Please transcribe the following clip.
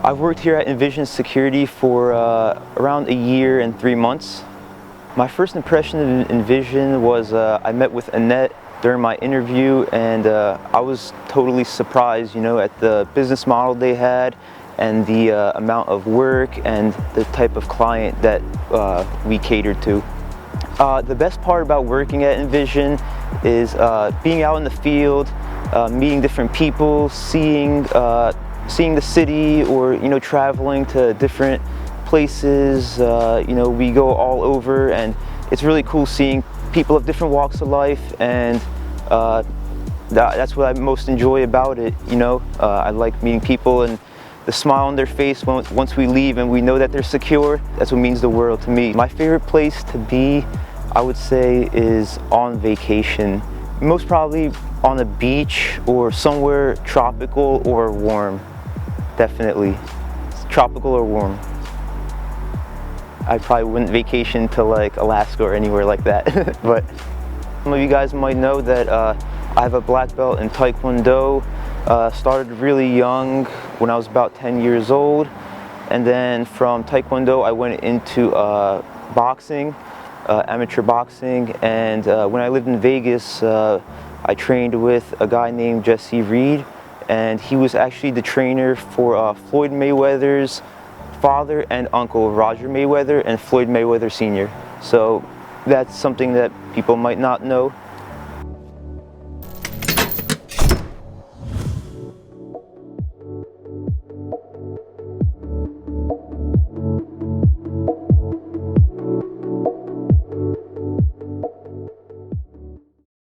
I've worked here at Invision Security for around a year and 3 months. My first impression of Invision was I met with Annette during my interview, and I was totally surprised, at the business model they had and the amount of work and the type of client that we catered to. The best part about working at Invision is being out in the field, meeting different people, seeing the city, or traveling to different places. We go all over, and it's really cool seeing people of different walks of life, and that's what I most enjoy about it. I like meeting people, and the smile on their face once we leave and we know that they're secure. That's what means the world to me. My favorite place to be, I would say, is on vacation. Most probably on a beach or somewhere tropical or warm. Definitely. Tropical or warm. I probably wouldn't vacation to like Alaska or anywhere like that. But some of you guys might know that I have a black belt in Taekwondo. Started really young when I was about 10 years old. And then from Taekwondo I went into boxing, amateur boxing. And when I lived in Vegas, I trained with a guy named Jesse Reed. And he was actually the trainer for Floyd Mayweather's father and uncle, Roger Mayweather and Floyd Mayweather Sr. So that's something that people might not know.